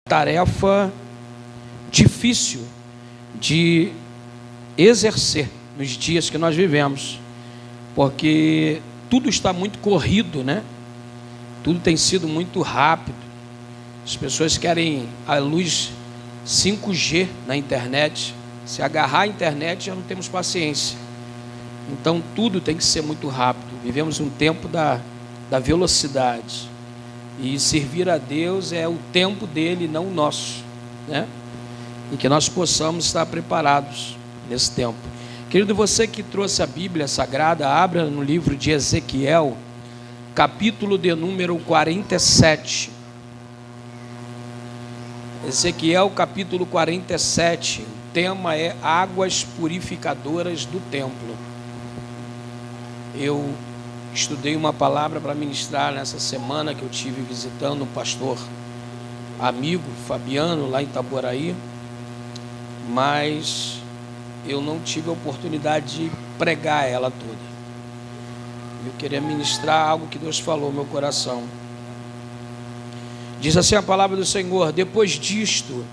tarefa difícil de exercer nos dias que nós vivemos, porque tudo está muito corrido, né? Tudo tem sido muito rápido. As pessoas querem a luz 5G na internet. Se agarrar a internet, já não temos paciência. Então tudo tem que ser muito rápido. Vivemos um tempo da velocidade. E servir a Deus é o tempo dele, não o nosso, né? E que nós possamos estar preparados nesse tempo. Querido, você que trouxe a Bíblia Sagrada, abra no livro de Ezequiel, capítulo de número 47. Ezequiel, capítulo 47. O tema é águas purificadoras do templo. Eu estudei uma palavra para ministrar nessa semana que eu tive visitando um pastor amigo, Fabiano, lá em Itaboraí, mas eu não tive a oportunidade de pregar ela toda. Eu queria ministrar algo que Deus falou no meu coração. Diz assim a palavra do Senhor: depois disto,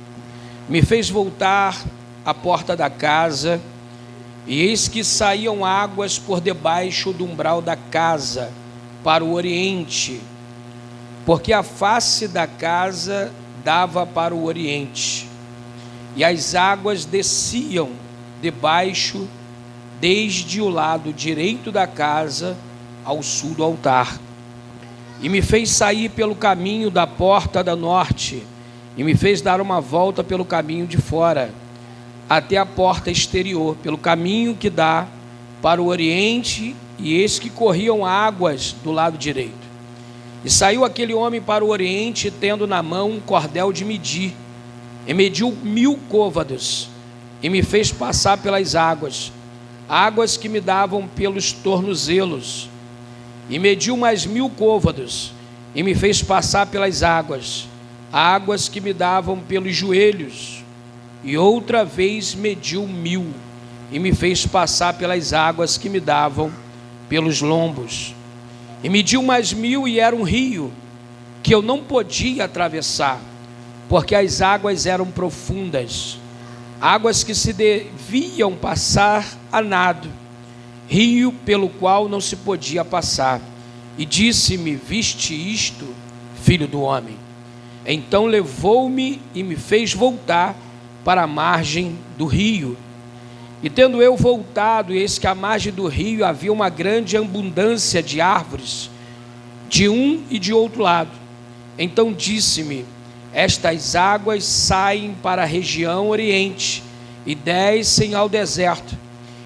me fez voltar à porta da casa, e eis que saíam águas por debaixo do umbral da casa, para o oriente, porque a face da casa dava para o oriente, e as águas desciam debaixo, desde o lado direito da casa ao sul do altar. E me fez sair pelo caminho da porta da norte, e me fez dar uma volta pelo caminho de fora, até a porta exterior, pelo caminho que dá para o oriente, e eis que corriam águas do lado direito. E saiu aquele homem para o oriente, tendo na mão um cordel de medir, e mediu 1000 côvados, e me fez passar pelas águas, águas que me davam pelos tornozelos, e mediu mais 1000 côvados, e me fez passar pelas águas, águas que me davam pelos joelhos, e outra vez mediu 1000, e me fez passar pelas águas que me davam pelos lombos, e mediu mais 1000, e era um rio, que eu não podia atravessar, porque as águas eram profundas, águas que se deviam passar a nado, rio pelo qual não se podia passar. E disse-me: viste isto, filho do homem? Então levou-me e me fez voltar para a margem do rio. E tendo eu voltado, eis que à margem do rio havia uma grande abundância de árvores, de um e de outro lado. Então disse-me: estas águas saem para a região oriente e descem ao deserto,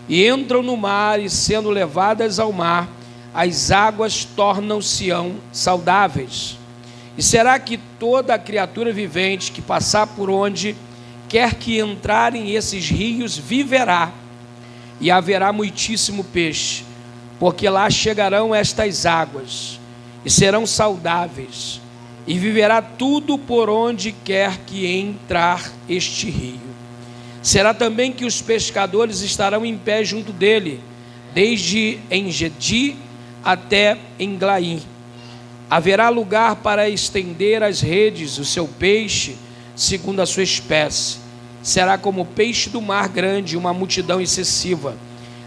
e entram no mar, e sendo levadas ao mar, as águas tornam-se saudáveis. E será que toda criatura vivente que passar por onde quer que entrarem esses rios viverá, e haverá muitíssimo peixe, porque lá chegarão estas águas, e serão saudáveis, e viverá tudo por onde quer que entrar este rio. Será também que os pescadores estarão em pé junto dele, desde Engedi até Englaim. Haverá lugar para estender as redes, o seu peixe, segundo a sua espécie. Será como peixe do mar grande, uma multidão excessiva.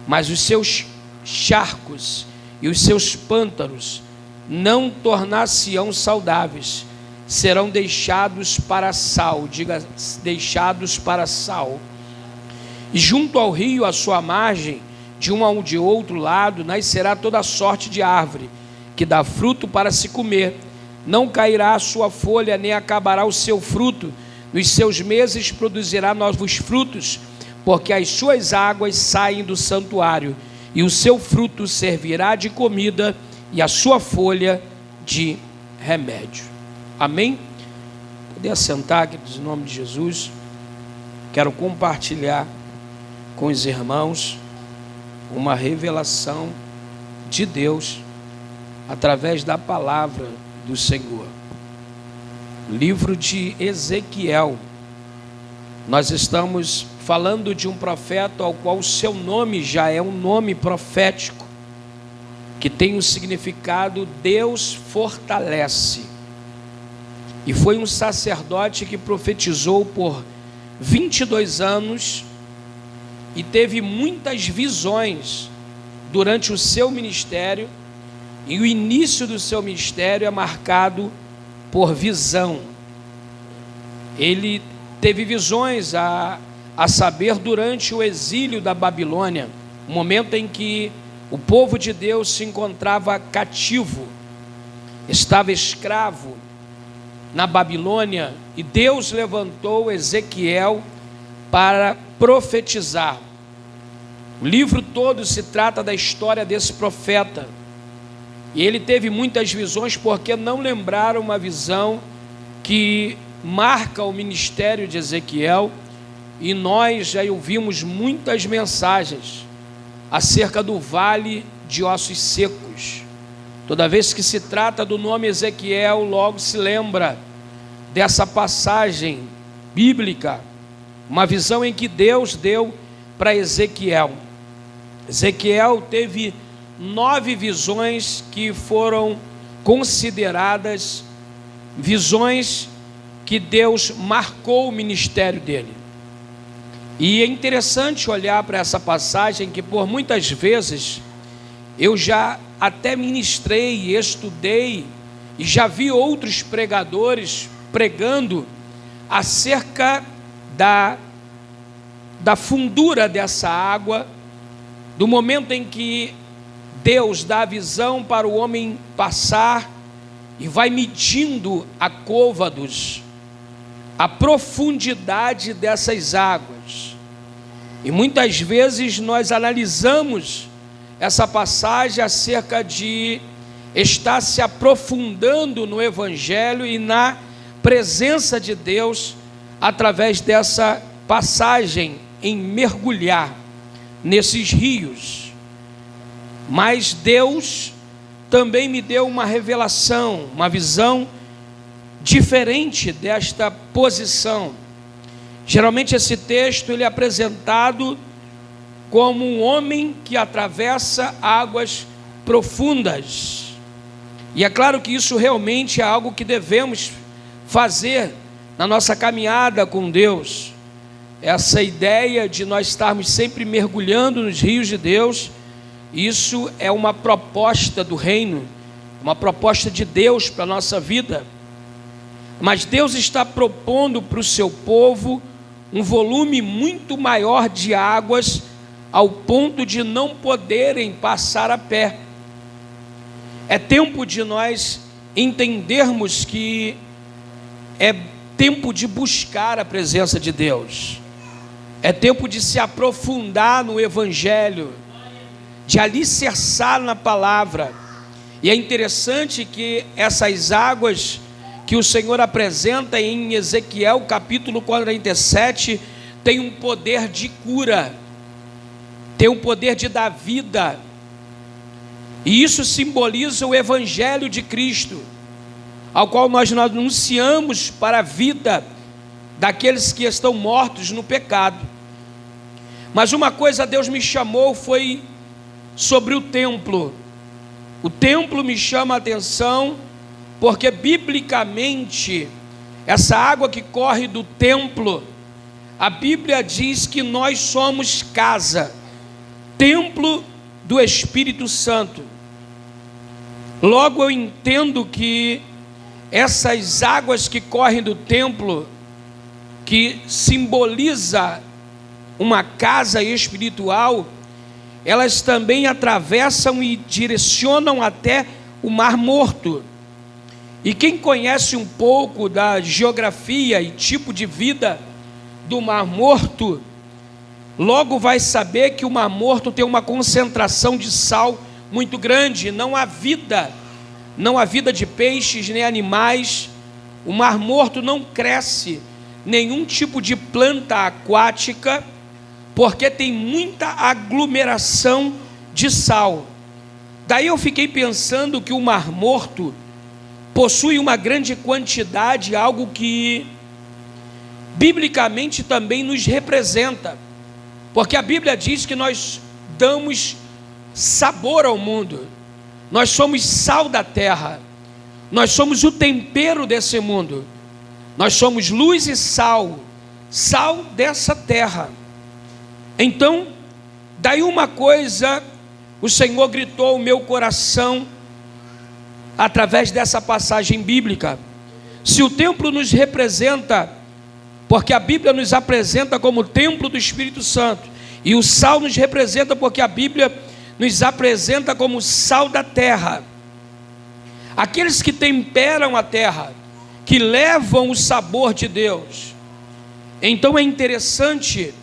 Mas os seus charcos e os seus pântanos não tornar-se-ão saudáveis, serão deixados para sal, diga, deixados para sal. E junto ao rio, à sua margem, de um ao de outro lado, nascerá toda sorte de árvore, que dá fruto para se comer. Não cairá a sua folha, nem acabará o seu fruto. Nos seus meses produzirá novos frutos, porque as suas águas saem do santuário, e o seu fruto servirá de comida, e a sua folha de remédio. Amém? Poder assentar, queridos, em nome de Jesus. Quero compartilhar com os irmãos uma revelação de Deus através da palavra do Senhor. Livro de Ezequiel. Nós estamos falando de um profeta ao qual o seu nome já é um nome profético, que tem o significado Deus fortalece. e foi um sacerdote que profetizou por 22 anos e teve muitas visões durante o seu ministério, e o início do seu ministério é marcado por visão. Ele teve visões a saber durante o exílio da Babilônia, o momento em que o povo de Deus se encontrava cativo, estava escravo na Babilônia, e Deus levantou Ezequiel para profetizar. O livro todo se trata da história desse profeta, e ele teve muitas visões, porque não lembraram uma visão que marca o ministério de Ezequiel, e nós já ouvimos muitas mensagens acerca do vale de ossos secos. Toda vez que se trata do nome Ezequiel, logo se lembra dessa passagem bíblica, uma visão em que Deus deu para Ezequiel. Ezequiel teve 9 visões que foram consideradas visões que Deus marcou o ministério dele. E é interessante olhar para essa passagem, que por muitas vezes eu já até ministrei, estudei e já vi outros pregadores pregando acerca da fundura dessa água, do momento em que Deus dá a visão para o homem passar e vai medindo a côvados, a profundidade dessas águas. E muitas vezes nós analisamos essa passagem acerca de estar se aprofundando no Evangelho e na presença de Deus através dessa passagem, em mergulhar nesses rios. Mas Deus também me deu uma revelação, uma visão diferente desta posição. Geralmente esse texto ele é apresentado como um homem que atravessa águas profundas. E é claro que isso realmente é algo que devemos fazer na nossa caminhada com Deus. Essa ideia de nós estarmos sempre mergulhando nos rios de Deus, isso é uma proposta do reino, uma proposta de Deus para a nossa vida. Mas Deus está propondo para o seu povo um volume muito maior de águas, ao ponto de não poderem passar a pé. É tempo de nós entendermos que é tempo de buscar a presença de Deus, é tempo de se aprofundar no Evangelho, de alicerçar na palavra. E é interessante que essas águas que o Senhor apresenta em Ezequiel capítulo 47 tem um poder de cura, tem um poder de dar vida, e isso simboliza o Evangelho de Cristo, ao qual nós anunciamos para a vida daqueles que estão mortos no pecado. Mas uma coisa Deus me chamou foi sobre o templo. O templo me chama a atenção, porque biblicamente essa água que corre do templo, a Bíblia diz que nós somos casa, templo do Espírito Santo. Logo eu entendo que essas águas que correm do templo, que simboliza uma casa espiritual, elas também atravessam e direcionam até o Mar Morto. E quem conhece um pouco da geografia e tipo de vida do Mar Morto, logo vai saber que o Mar Morto tem uma concentração de sal muito grande, não há vida de peixes nem animais. O Mar Morto não cresce nenhum tipo de planta aquática, porque tem muita aglomeração de sal. Daí eu fiquei pensando que o Mar Morto possui uma grande quantidade, algo que biblicamente também nos representa, porque a Bíblia diz que nós damos sabor ao mundo, nós somos sal da terra, nós somos o tempero desse mundo. Nós somos luz e sal, sal dessa terra. Então, daí uma coisa, o Senhor gritou ao meu coração, através dessa passagem bíblica. Se o templo nos representa, porque a Bíblia nos apresenta como templo do Espírito Santo, e o sal nos representa porque a Bíblia nos apresenta como sal da terra, aqueles que temperam a terra, que levam o sabor de Deus. Então é interessante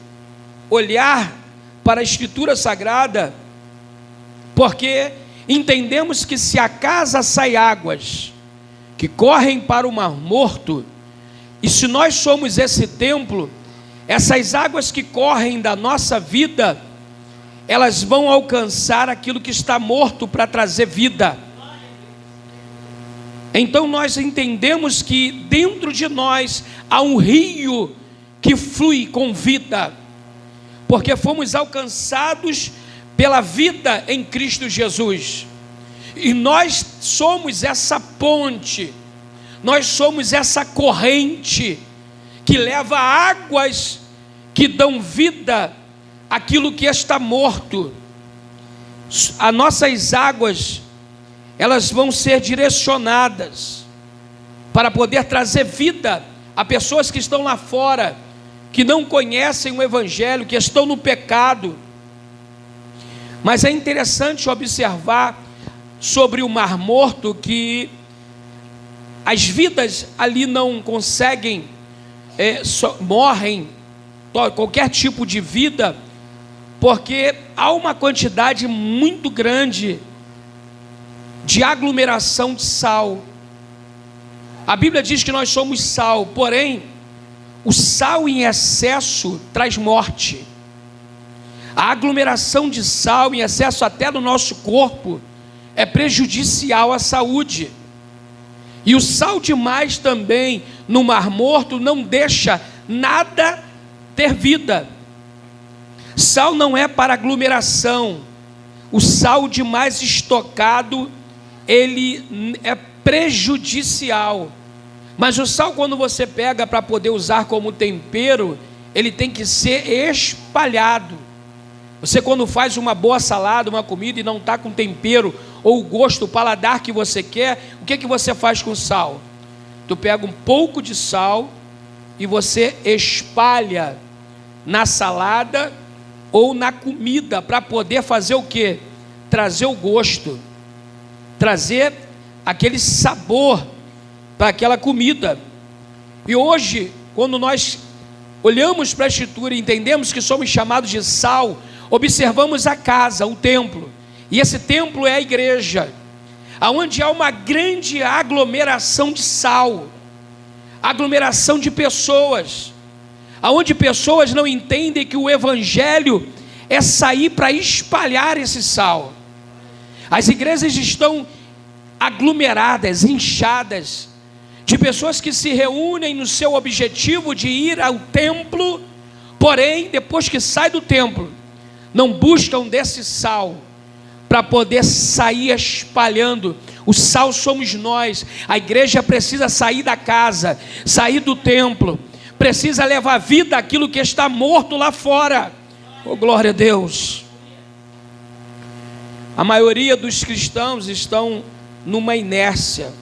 olhar para a Escritura Sagrada, porque entendemos que se a casa sai águas que correm para o Mar Morto, e se nós somos esse templo, essas águas que correm da nossa vida, elas vão alcançar aquilo que está morto para trazer vida. Então nós entendemos que dentro de nós há um rio que flui com vida, porque fomos alcançados pela vida em Cristo Jesus, e nós somos essa ponte, nós somos essa corrente que leva águas que dão vida àquilo que está morto. As nossas águas, elas vão ser direcionadas para poder trazer vida a pessoas que estão lá fora, que não conhecem o Evangelho, que estão no pecado. Mas é interessante observar sobre o Mar Morto que as vidas ali não conseguem, morrem, qualquer tipo de vida, porque há uma quantidade muito grande de aglomeração de sal. A Bíblia diz que nós somos sal, porém, o sal em excesso traz morte. A aglomeração de sal em excesso até no nosso corpo é prejudicial à saúde. E o sal demais também no Mar Morto não deixa nada ter vida. Sal não é para aglomeração. O sal demais estocado, ele é prejudicial. Mas o sal, quando você pega para poder usar como tempero, ele tem que ser espalhado. Você, quando faz uma boa salada, uma comida e não está com tempero ou o gosto, o paladar que você quer, o que você faz com sal? Tu pega um pouco de sal e você espalha na salada ou na comida para poder fazer o quê? Trazer o gosto, trazer aquele sabor para aquela comida. E hoje, quando nós olhamos para a Escritura e entendemos que somos chamados de sal, observamos a casa, o templo, e esse templo é a igreja, aonde há uma grande aglomeração de sal, aglomeração de pessoas, aonde pessoas não entendem que o Evangelho é sair para espalhar esse sal. As igrejas estão aglomeradas, inchadas, de pessoas que se reúnem no seu objetivo de ir ao templo, porém, depois que sai do templo, não buscam desse sal, para poder sair espalhando. O sal somos nós. A igreja precisa sair da casa, sair do templo, precisa levar vida àquilo que está morto lá fora. Oh, glória a Deus. A maioria dos cristãos estão numa inércia,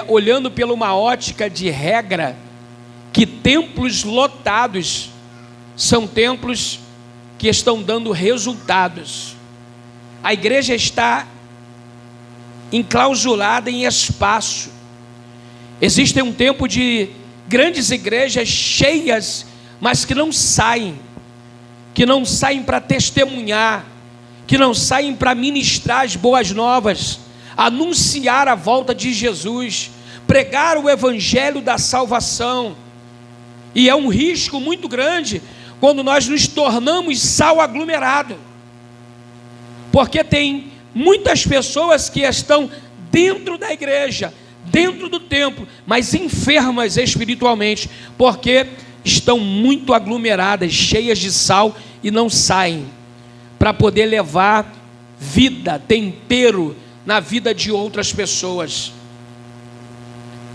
olhando pela uma ótica de regra, que templos lotados são templos que estão dando resultados. A igreja está enclausurada em espaço. Existe um tempo de grandes igrejas cheias, mas que não saem para testemunhar, que não saem para ministrar as boas novas, anunciar a volta de Jesus, pregar o evangelho da salvação. E é um risco muito grande quando nós nos tornamos sal aglomerado, porque tem muitas pessoas que estão dentro da igreja, dentro do templo, mas enfermas espiritualmente, porque estão muito aglomeradas, cheias de sal, e não saem para poder levar vida, tempero na vida de outras pessoas.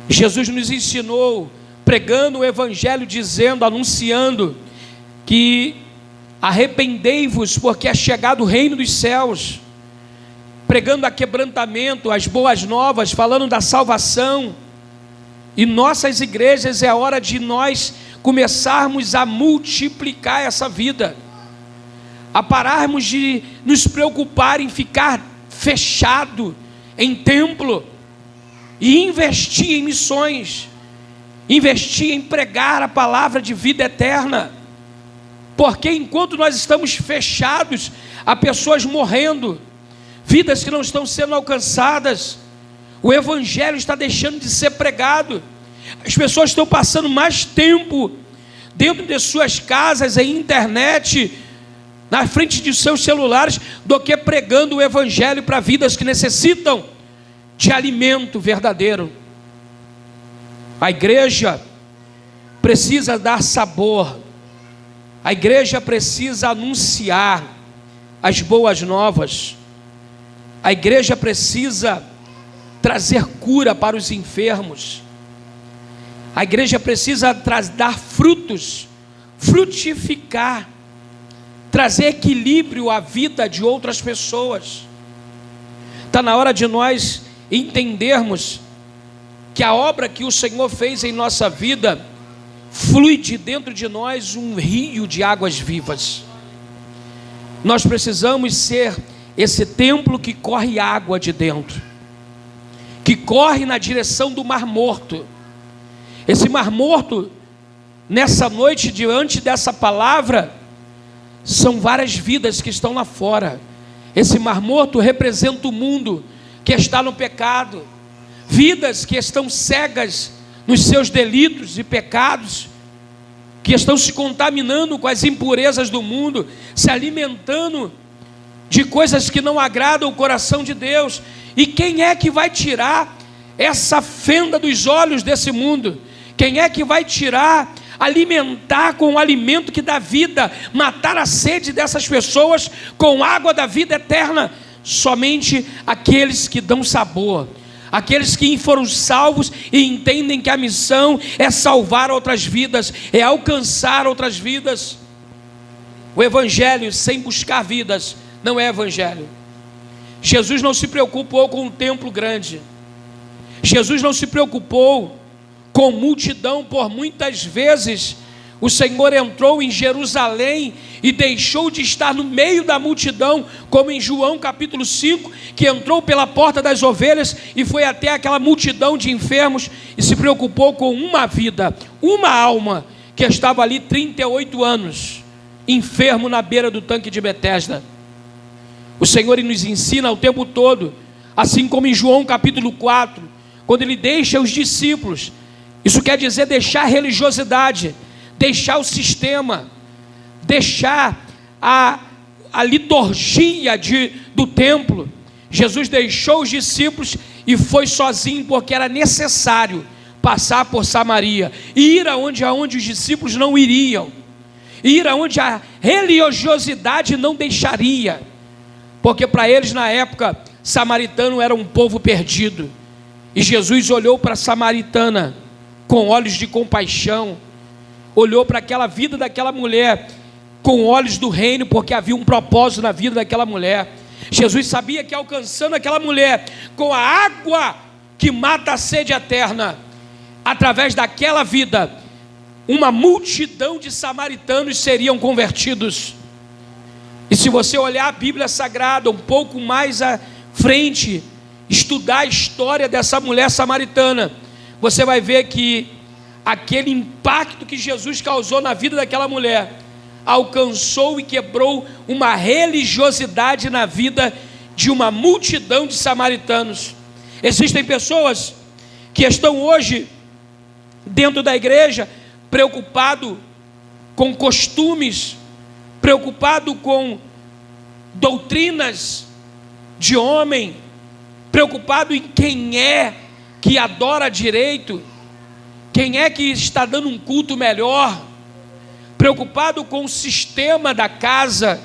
Jesus nos ensinou, pregando o evangelho, dizendo, anunciando que arrependei-vos, porque é chegado o reino dos céus, pregando a quebrantamento, as boas novas, falando da salvação. E nossas igrejas é a hora de nós começarmos a multiplicar essa vida, a pararmos de nos preocupar em ficar fechado em templo e investir em missões, investir em pregar a palavra de vida eterna, porque enquanto nós estamos fechados, há pessoas morrendo, vidas que não estão sendo alcançadas, o evangelho está deixando de ser pregado, as pessoas estão passando mais tempo dentro de suas casas, em internet, na frente de seus celulares, do que pregando o evangelho para vidas que necessitam de alimento verdadeiro. A igreja precisa dar sabor, a igreja precisa anunciar as boas novas, a igreja precisa trazer cura para os enfermos, a igreja precisa dar frutos, frutificar, trazer equilíbrio à vida de outras pessoas. Está na hora de nós entendermos que a obra que o Senhor fez em nossa vida, flui de dentro de nós um rio de águas vivas. Nós precisamos ser esse templo que corre água de dentro, que corre na direção do Mar Morto. Esse Mar Morto, nessa noite, diante dessa palavra, são várias vidas que estão lá fora. Esse Mar Morto representa o mundo que está no pecado, vidas que estão cegas nos seus delitos e pecados, que estão se contaminando com as impurezas do mundo, se alimentando de coisas que não agradam o coração de Deus. E quem é que vai tirar essa fenda dos olhos desse mundo? Quem é que vai tirar, alimentar com o alimento que dá vida, matar a sede dessas pessoas com água da vida eterna? Somente aqueles que dão sabor, aqueles que foram salvos e entendem que a missão é salvar outras vidas, é alcançar outras vidas. O evangelho sem buscar vidas não é evangelho. Jesus não se preocupou com um templo grande, Jesus não se preocupou com multidão. Por muitas vezes o Senhor entrou em Jerusalém e deixou de estar no meio da multidão, como em João capítulo 5, que entrou pela porta das ovelhas e foi até aquela multidão de enfermos e se preocupou com uma vida, uma alma que estava ali 38 anos, enfermo na beira do tanque de Betesda. O Senhor nos ensina o tempo todo, assim como em João capítulo 4, quando Ele deixa os discípulos. Isso quer dizer deixar a religiosidade, deixar o sistema, deixar a liturgia do templo. Jesus deixou os discípulos e foi sozinho, porque era necessário passar por Samaria, e ir aonde os discípulos não iriam, ir aonde a religiosidade não deixaria, porque para eles na época, samaritano era um povo perdido. E Jesus olhou para a samaritana com olhos de compaixão, olhou para aquela vida daquela mulher com olhos do reino, porque havia um propósito na vida daquela mulher. Jesus sabia que alcançando aquela mulher com a água que mata a sede eterna, através daquela vida, uma multidão de samaritanos seriam convertidos. E se você olhar a Bíblia Sagrada um pouco mais à frente, estudar a história dessa mulher samaritana, você vai ver que aquele impacto que Jesus causou na vida daquela mulher alcançou e quebrou uma religiosidade na vida de uma multidão de samaritanos. Existem pessoas que estão hoje dentro da igreja preocupado com costumes, preocupado com doutrinas de homem, preocupado em quem é que adora direito, quem é que está dando um culto melhor, preocupado com o sistema da casa,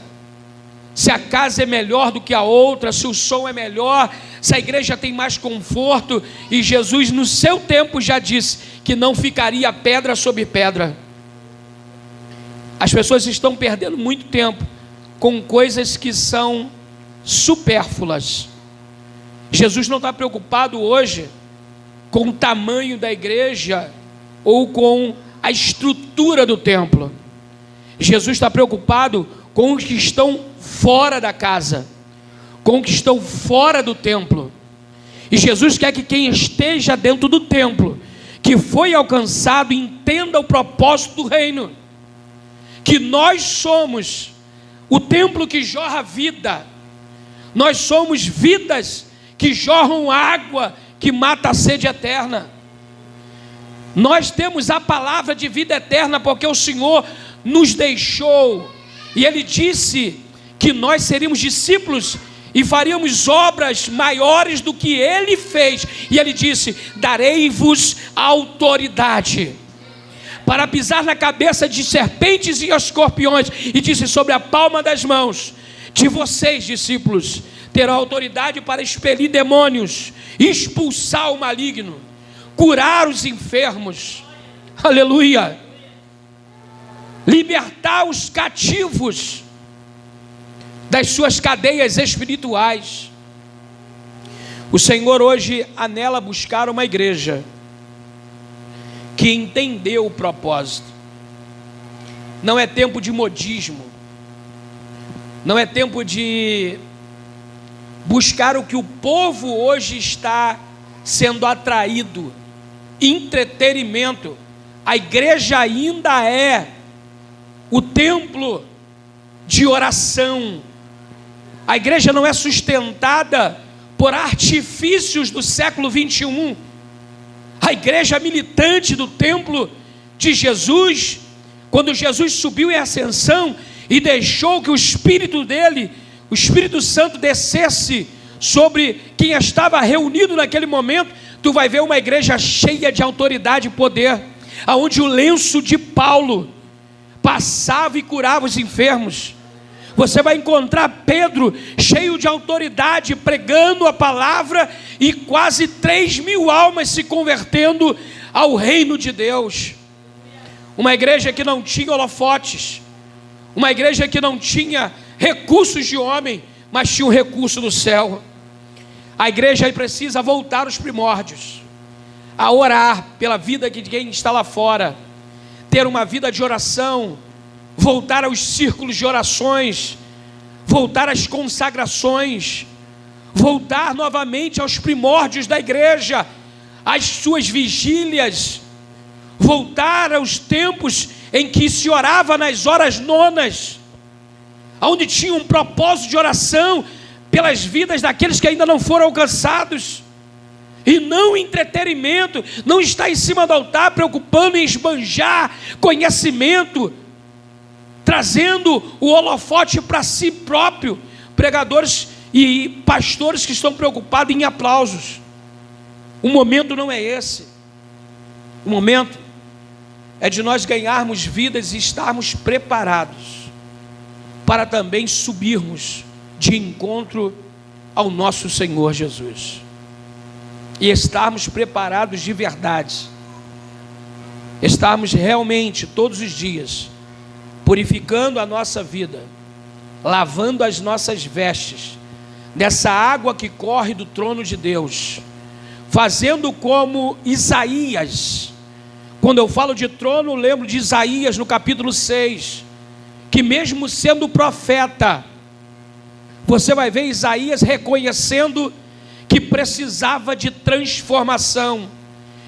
se a casa é melhor do que a outra, se o som é melhor, se a igreja tem mais conforto. E Jesus, no seu tempo, já disse que não ficaria pedra sobre pedra. As pessoas estão perdendo muito tempo com coisas que são supérfluas. Jesus não está preocupado hoje com o tamanho da igreja ou com a estrutura do templo. Jesus está preocupado com os que estão fora da casa, com os que estão fora do templo. E Jesus quer que quem esteja dentro do templo, que foi alcançado, entenda o propósito do reino, que nós somos o templo que jorra vida, nós somos vidas que jorram água, que mata a sede eterna. Nós temos a palavra de vida eterna, porque o Senhor nos deixou, e Ele disse que nós seríamos discípulos e faríamos obras maiores do que Ele fez. E Ele disse: darei-vos autoridade para pisar na cabeça de serpentes e escorpiões, e disse: sobre a palma das mãos de vocês, discípulos, terão autoridade para expelir demônios, expulsar o maligno, curar os enfermos, aleluia, libertar os cativos das suas cadeias espirituais. O Senhor hoje anela buscar uma igreja que entendeu o propósito. Não é tempo de modismo, não é tempo de buscar o que o povo hoje está sendo atraído, entretenimento. A igreja ainda é o templo de oração. A igreja não é sustentada por artifícios do século 21. A igreja militante do templo de Jesus, quando Jesus subiu em ascensão e deixou que o Espírito dele, o Espírito Santo, descesse sobre quem estava reunido naquele momento, tu vai ver uma igreja cheia de autoridade e poder, aonde o lenço de Paulo passava e curava os enfermos. Você vai encontrar Pedro cheio de autoridade, pregando a palavra, e quase 3.000 almas se convertendo ao reino de Deus. Uma igreja que não tinha holofotes, uma igreja que não tinha recursos de homem, mas tinha um recurso do céu. A igreja precisa voltar aos primórdios, a orar pela vida de quem está lá fora, ter uma vida de oração, voltar aos círculos de orações, voltar às consagrações, voltar novamente aos primórdios da igreja, às suas vigílias, voltar aos tempos em que se orava nas horas nonas, onde tinha um propósito de oração pelas vidas daqueles que ainda não foram alcançados, e não entretenimento, não está em cima do altar preocupando em esbanjar conhecimento, trazendo o holofote para si próprio. Pregadores e pastores que estão preocupados em aplausos. O momento não é esse. O momento é de nós ganharmos vidas e estarmos preparados para também subirmos de encontro ao nosso Senhor Jesus, e estarmos preparados de verdade, estarmos realmente todos os dias purificando a nossa vida, lavando as nossas vestes dessa água que corre do trono de Deus, fazendo como Isaías. Quando eu falo de trono, lembro de Isaías no capítulo 6, que mesmo sendo profeta, você vai ver Isaías reconhecendo que precisava de transformação,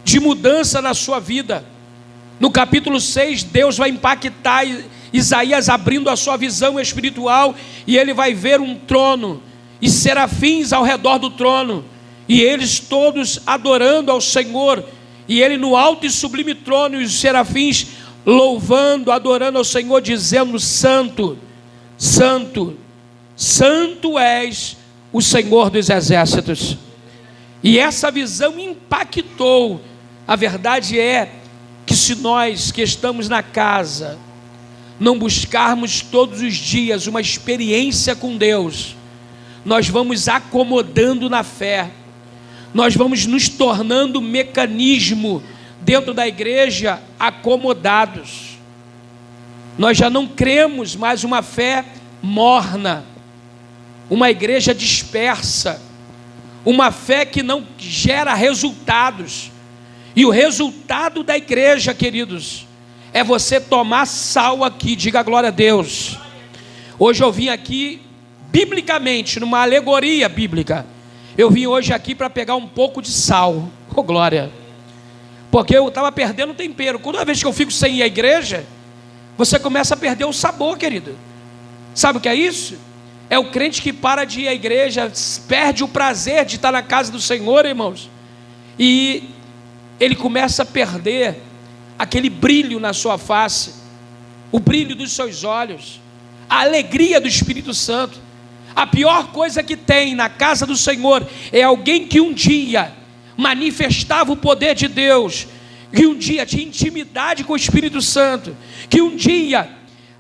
de mudança na sua vida. No capítulo 6, Deus vai impactar Isaías, abrindo a sua visão espiritual, e ele vai ver um trono e serafins ao redor do trono, e eles todos adorando ao Senhor, e ele no alto e sublime trono, e os serafins louvando, adorando ao Senhor, dizendo: Santo, Santo, Santo és o Senhor dos exércitos. E essa visão impactou. A verdade é que se nós que estamos na casa não buscarmos todos os dias uma experiência com Deus, nós vamos acomodando na fé, nós vamos nos tornando mecanismo dentro da igreja acomodados. Nós já não cremos mais uma fé morna, uma igreja dispersa, uma fé que não gera resultados. E o resultado da igreja, queridos, é você tomar sal aqui. Diga glória a Deus. Hoje eu vim aqui biblicamente, numa alegoria bíblica. Eu vim hoje aqui para pegar um pouco de sal. Oh glória. Porque eu estava perdendo o tempero. Toda vez que eu fico sem ir à igreja, você começa a perder o sabor, querido. Sabe o que é isso? É o crente que para de ir à igreja, perde o prazer de estar na casa do Senhor, irmãos, e ele começa a perder aquele brilho na sua face, o brilho dos seus olhos, a alegria do Espírito Santo. A pior coisa que tem na casa do Senhor é alguém que um dia manifestava o poder de Deus, que um dia tinha intimidade com o Espírito Santo, que um dia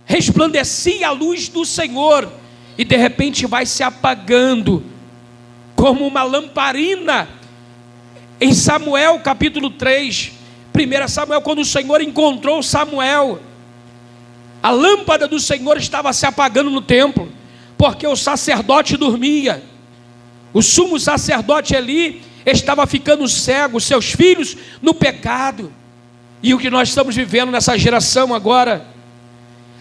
resplandecia a luz do Senhor, e de repente vai se apagando, como uma lamparina. Em Samuel capítulo 3, 1 Samuel, quando o Senhor encontrou Samuel, a lâmpada do Senhor estava se apagando no templo, porque o sacerdote dormia. O sumo sacerdote Eli estava ficando cego, seus filhos no pecado. E o que nós estamos vivendo nessa geração agora,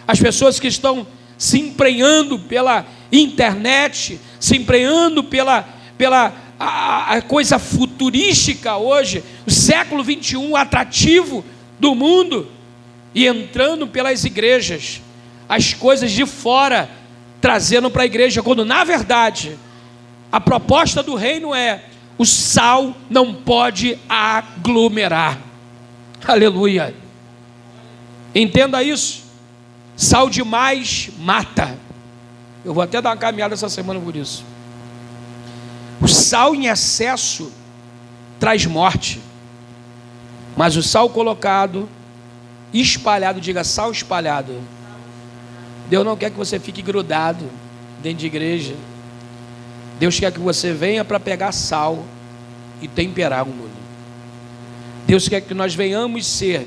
as pessoas que estão se emprenhando pela internet, se emprenhando pela coisa futurística hoje, o século 21 atrativo do mundo, e entrando pelas igrejas, as coisas de fora trazendo para a igreja, quando na verdade a proposta do reino é: o sal não pode aglomerar. Aleluia. Entenda isso. Sal demais mata. Eu vou até dar uma caminhada essa semana por isso. O sal em excesso traz morte, mas o sal colocado, espalhado, diga sal espalhado. Deus não quer que você fique grudado dentro de igreja. Deus quer que você venha para pegar sal e temperar o mundo. Deus quer que nós venhamos ser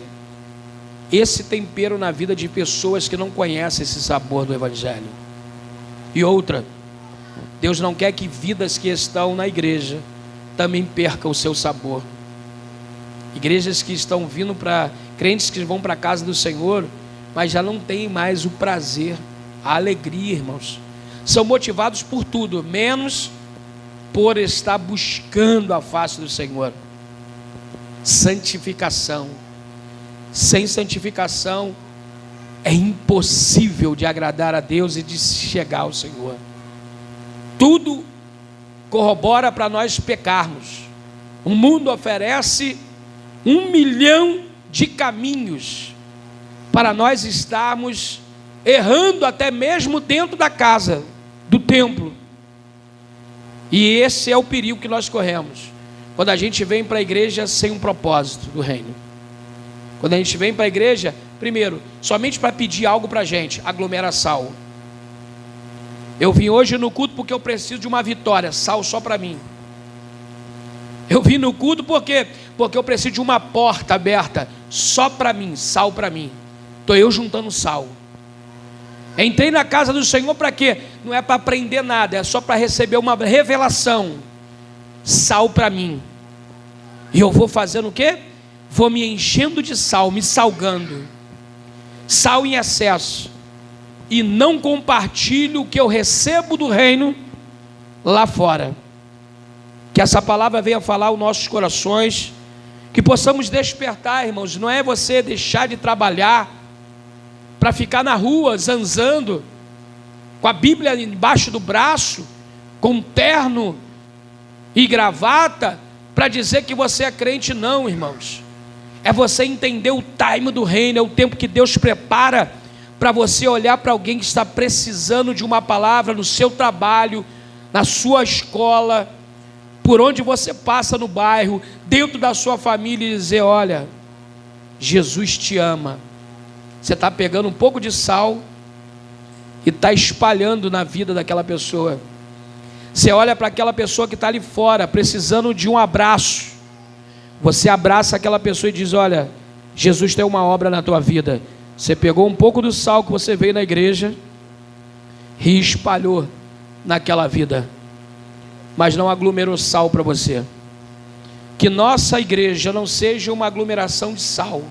esse tempero na vida de pessoas que não conhecem esse sabor do Evangelho. E outra, Deus não quer que vidas que estão na igreja também percam o seu sabor. Igrejas que estão vindo para, crentes que vão para a casa do Senhor, mas já não tem mais o prazer, a alegria, irmãos. São motivados por tudo, menos por estar buscando a face do Senhor. Santificação. Sem santificação é impossível de agradar a Deus e de chegar ao Senhor. Tudo corrobora para nós pecarmos. O mundo oferece 1 milhão de caminhos para nós estarmos errando até mesmo dentro da casa, do templo. E esse é o perigo que nós corremos quando a gente vem para a igreja sem um propósito do reino. Quando a gente vem para a igreja, primeiro, somente para pedir algo para a gente, aglomera sal. Eu vim hoje no culto porque eu preciso de uma vitória, sal só para mim. Eu vim no culto porque eu preciso de uma porta aberta, só para mim, sal para mim. Estou eu juntando sal. Entrei na casa do Senhor para quê? Não é para aprender nada, é só para receber uma revelação. Sal para mim. E eu vou fazendo o quê? Vou me enchendo de sal, me salgando. Sal em excesso. E não compartilho o que eu recebo do reino lá fora. Que essa palavra venha falar aos nossos corações, que possamos despertar, irmãos. Não é você deixar de trabalhar para ficar na rua zanzando, com a Bíblia embaixo do braço, com terno e gravata, para dizer que você é crente. Não, irmãos. É você entender o time do reino, é o tempo que Deus prepara para você olhar para alguém que está precisando de uma palavra no seu trabalho, na sua escola, por onde você passa no bairro, dentro da sua família, e dizer: olha, Jesus te ama, Você está pegando um pouco de sal e está espalhando na vida daquela pessoa. Você olha para aquela pessoa que está ali fora, precisando de um abraço. Você abraça aquela pessoa e diz: olha, Jesus tem uma obra na tua vida. Você pegou um pouco do sal que você veio na igreja e espalhou naquela vida, mas não aglomerou sal para você. Que nossa igreja não seja uma aglomeração de sal,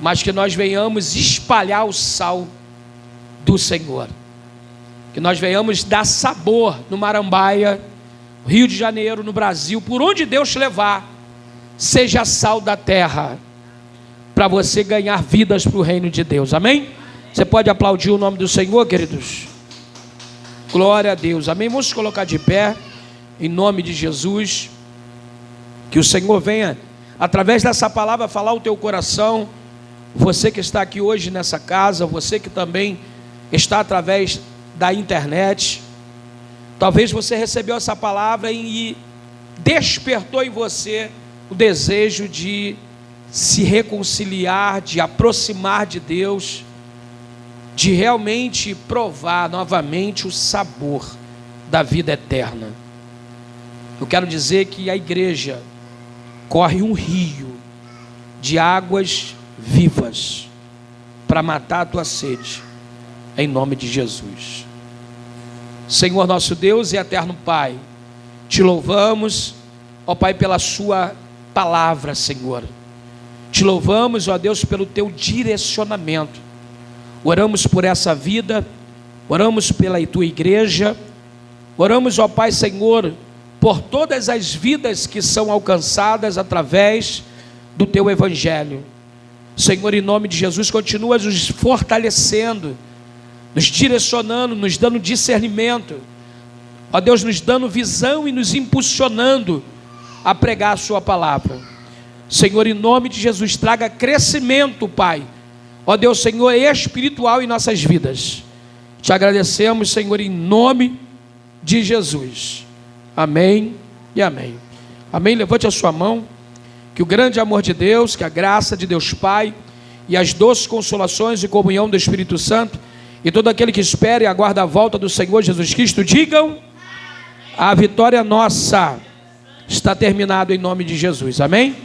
mas que nós venhamos espalhar o sal do Senhor. Que nós venhamos dar sabor no Marambaia, Rio de Janeiro, no Brasil, por onde Deus te levar, seja sal da terra, para você ganhar vidas para o reino de Deus. Amém? Você pode aplaudir o nome do Senhor, queridos? Glória a Deus. Amém? Vamos colocar de pé, em nome de Jesus. Que o Senhor venha, através dessa palavra, falar o teu coração. Você que está aqui hoje nessa casa, você que também está através da internet, talvez você recebeu essa palavra e despertou em você o desejo de se reconciliar, de aproximar de Deus, de realmente provar novamente o sabor da vida eterna. Eu quero dizer que a igreja corre um rio de águas vivas para matar a tua sede, em nome de Jesus. Senhor nosso Deus e eterno Pai, te louvamos, ó Pai, pela sua palavra, Senhor. Te louvamos, ó Deus, pelo teu direcionamento. Oramos por essa vida, oramos pela tua igreja, oramos, ó Pai, Senhor, por todas as vidas que são alcançadas através do teu evangelho. Senhor, em nome de Jesus, continua nos fortalecendo, nos direcionando, nos dando discernimento, ó Deus, nos dando visão e nos impulsionando a pregar a sua palavra. Senhor, em nome de Jesus, traga crescimento, Pai, ó Deus, Senhor, espiritual em nossas vidas. Te agradecemos, Senhor, em nome de Jesus. Amém e amém. Amém. Levante a sua mão. Que o grande amor de Deus, que a graça de Deus Pai e as doces consolações e comunhão do Espírito Santo e todo aquele que espera e aguarda a volta do Senhor Jesus Cristo, digam: a vitória nossa. Está terminado em nome de Jesus. Amém?